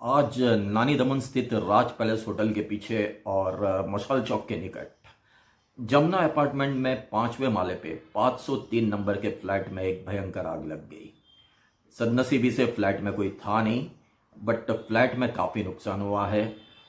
आज नानी दमन स्थित राज पैलेस होटल के पीछे और मशाल चौक के निकट जमुना अपार्टमेंट में 5वें माले पे 503 नंबर के फ्लैट में एक भयंकर आग लग गई। सदनसीबी से फ्लैट में कोई था नहीं, बट फ्लैट में काफ़ी नुकसान हुआ है।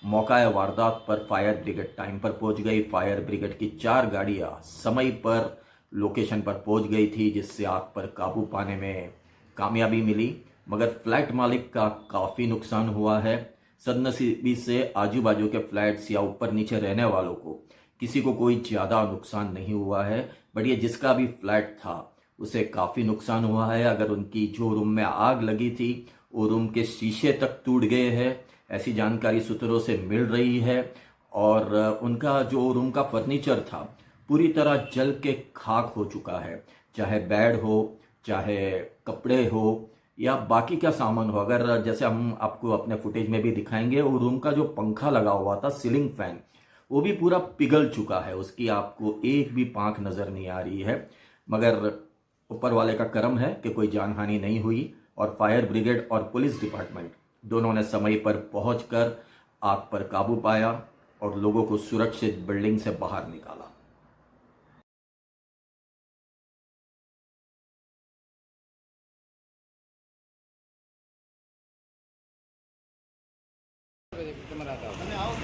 मौका वारदात पर फायर ब्रिगेड टाइम पर पहुंच गई। फायर ब्रिगेड की 4 गाड़ियां समय पर लोकेशन पर पहुंच गई थी, जिससे आग पर काबू पाने में कामयाबी मिली, मगर फ्लैट मालिक का काफ़ी नुकसान हुआ है। सदनसीबी से आजू बाजू के फ्लैट्स या ऊपर नीचे रहने वालों को किसी को कोई ज़्यादा नुकसान नहीं हुआ है, बट ये जिसका भी फ्लैट था उसे काफ़ी नुकसान हुआ है। अगर उनकी जो रूम में आग लगी थी वो रूम के शीशे तक टूट गए हैं, ऐसी जानकारी सूत्रों से मिल रही है। और उनका जो रूम का फर्नीचर था पूरी तरह जल के खाक हो चुका है, चाहे बेड हो, चाहे कपड़े हो या बाकी का सामान हो। अगर जैसे हम आपको अपने फुटेज में भी दिखाएंगे, वो रूम का जो पंखा लगा हुआ था, सीलिंग फैन, वो भी पूरा पिघल चुका है। उसकी आपको एक भी पांख नजर नहीं आ रही है, मगर ऊपर वाले का करम है कि कोई जानहानि नहीं हुई। और फायर ब्रिगेड और पुलिस डिपार्टमेंट दोनों ने समय पर पहुंचकर आग पर काबू पाया और लोगों को सुरक्षित बिल्डिंग से बाहर निकाला।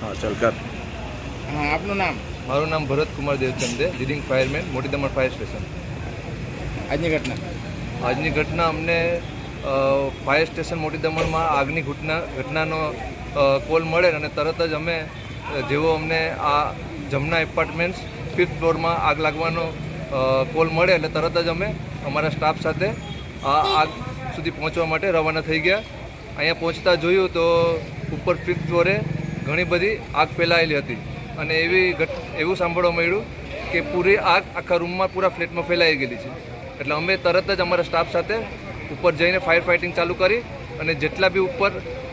हाँ चलकर हाँ, आपનું નામ? મારું નામ ભરત કુમાર દેવચંદે, લીડિંગ ફાયરમેન, મોટી દમણ ફાયર સ્ટેશન। આજની ઘટના? આજની ઘટના અમને ફાયર સ્ટેશન મોટી દમણમાં આગની ઘટનાનો કોલ મળે અને તરત જ અમે જેવો અમને આ જમના એપાર્ટમેન્ટ્સ 5th ફ્લોરમાં આગ લાગવાનો કોલ મળે એટલે તરત જ અમે અમારા સ્ટાફ સાથે આ આગ સુધી પહોંચવા માટે રવાના થઈ ગયા। અહીંયા પહોંચતા જોયું તો ઉપર 5th ફ્લોરે ઘણી બધી આગ ફેલાયેલી હતી અને એવું સાંભળવા મળ્યું કે પૂરી આગ આખા રૂમમાં પૂરા ફ્લેટમાં ફેલાઈ ગયેલી છે। એટલે અમે તરત જ અમારા સ્ટાફ સાથે ઉપર જઈને ફાયર ફાઇટિંગ ચાલુ કરી અને જેટલા બી ઉપર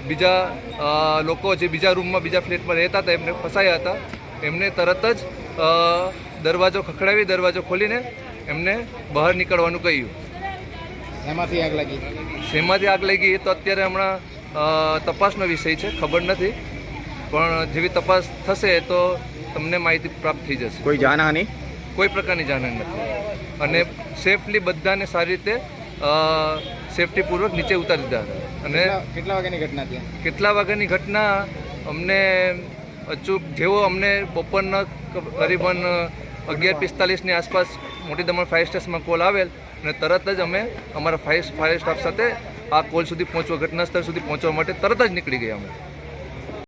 બીજા લોકો જે બીજા રૂમમાં બીજા ફ્લેટમાં રહેતા હતા એમને ફસાયા હતા, એમને તરત જ દરવાજો ખખડાવી દરવાજો ખોલીને એમને બહાર નીકળવાનું કહ્યું। શેમાંથી આગ લાગી? શેમાંથી આગ લાગી એ તો અત્યારે હમણાં તપાસનો વિષય છે, ખબર નથી, પણ જેવી તપાસ થશે તો તમને માહિતી પ્રાપ્ત થઈ જશે। કોઈ જાનહાનિ? કોઈ પ્રકારની જાનહાનિ નથી અને સેફલી બધાને સારી રીતે સેફટીપૂર્વક નીચે ઉતારી દીધા હતા। અને કેટલા વાગ્યાની ઘટના છે? કેટલા વાગ્યાની ઘટના અમને અચૂક જેવો અમને બપોરના કરીબન 11:45ની આસપાસ મોટી દમણ ફાયર સ્ટેશનમાં કોલ આવેલ અને તરત જ અમે અમારા ફાયર સ્ટાફ સાથે આ કોલ સુધી પહોંચવા, ઘટના સ્થળ સુધી પહોંચવા માટે તરત જ નીકળી ગયા અમે।